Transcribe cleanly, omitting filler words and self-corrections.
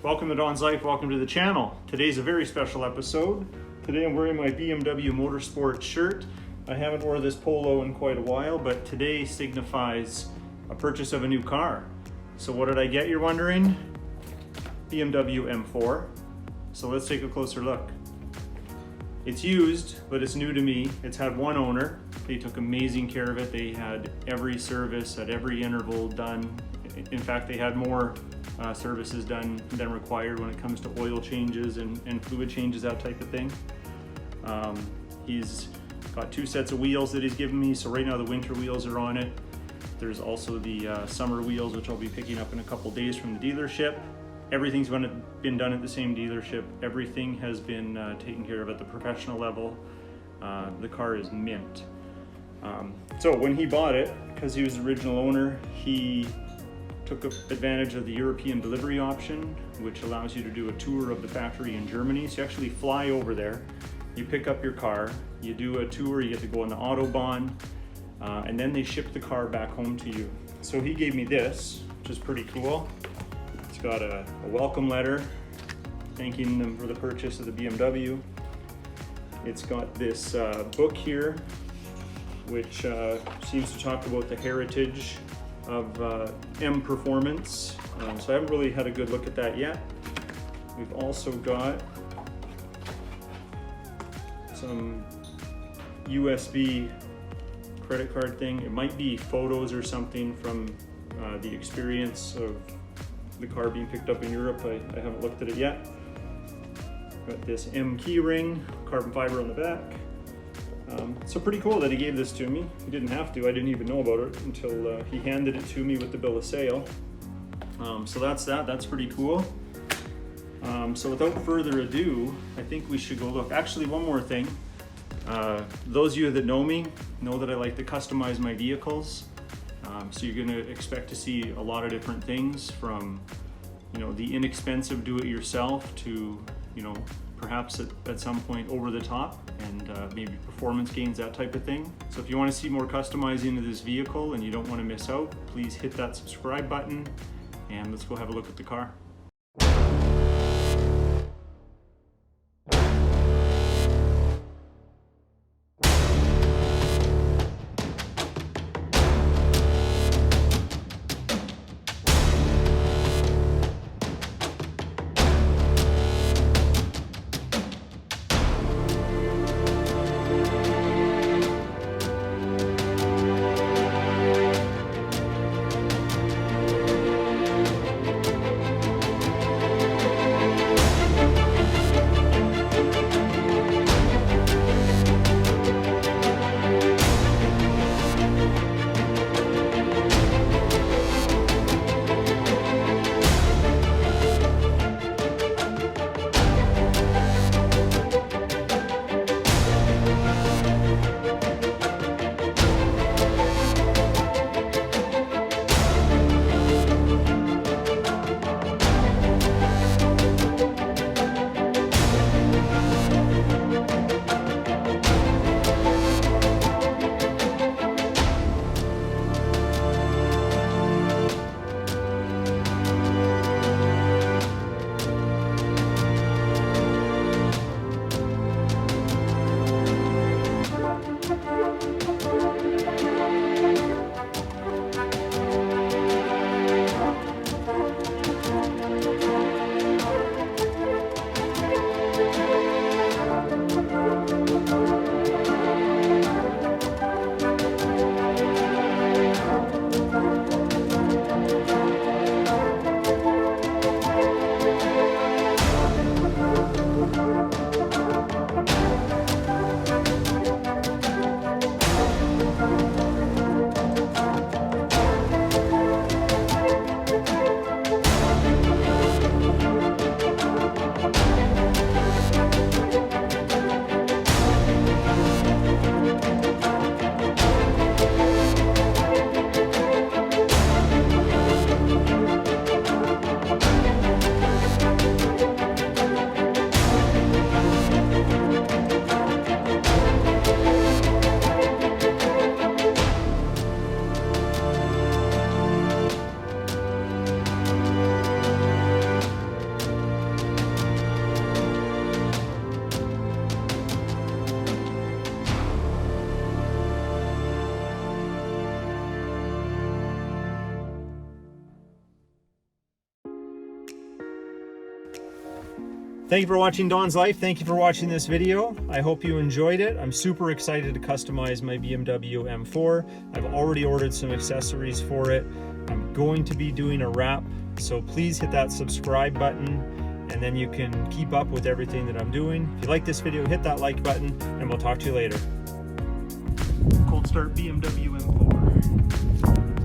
Welcome to Don's Life, welcome to the channel. Today's a very special episode. Today I'm wearing my BMW Motorsport shirt. I haven't worn this polo in quite a while, but today signifies a purchase of a new car. So what did I get, you're wondering? BMW M4. So let's take a closer look. It's used, but it's new to me. It's had one owner. They took amazing care of it. They had every service at every interval done. In fact, they had more services done than required when it comes to oil changes and fluid changes, that type of thing. He's got two sets of wheels that he's given me. So right now the winter wheels are on it. There's also the summer wheels, which I'll be picking up in a couple days from the dealership. Everything's been done at the same dealership. Everything has been taken care of at the professional level. The car is mint. So when he bought it, because he was the original owner, he took advantage of the European delivery option, which allows you to do a tour of the factory in Germany. So you actually fly over there, you pick up your car, you do a tour, you get to go on the Autobahn, and then they ship the car back home to you. So he gave me this, which is pretty cool. It's got a welcome letter thanking them for the purchase of the BMW. It's got this book here, which seems to talk about the heritage of M Performance. So I haven't really had a good look at that yet. We've also got some USB credit card thing. It might be photos or something from the experience of the car being picked up in Europe. I haven't looked at it yet. Got this M key ring, carbon fiber on the back. So pretty cool that he gave this to me. He didn't have to. I didn't even know about it until he handed it to me with the bill of sale. So that's pretty cool. So without further ado, I think we should go look. Actually, one more thing. Those of you that know me know that I like to customize my vehicles. So you're going to expect to see a lot of different things, from the inexpensive do-it-yourself to perhaps at some point over the top and maybe performance gains, that type of thing. So if you want to see more customizing of this vehicle and you don't want to miss out, please hit that subscribe button and let's go have a look at the car. Thank you for watching Don's Life. Thank you for watching this video. I hope you enjoyed it. I'm super excited to customize my BMW M4. I've already ordered some accessories for it. I'm going to be doing a wrap, so please hit that subscribe button, and then you can keep up with everything that I'm doing. If you like this video, hit that like button, and we'll talk to you later. Cold start BMW M4.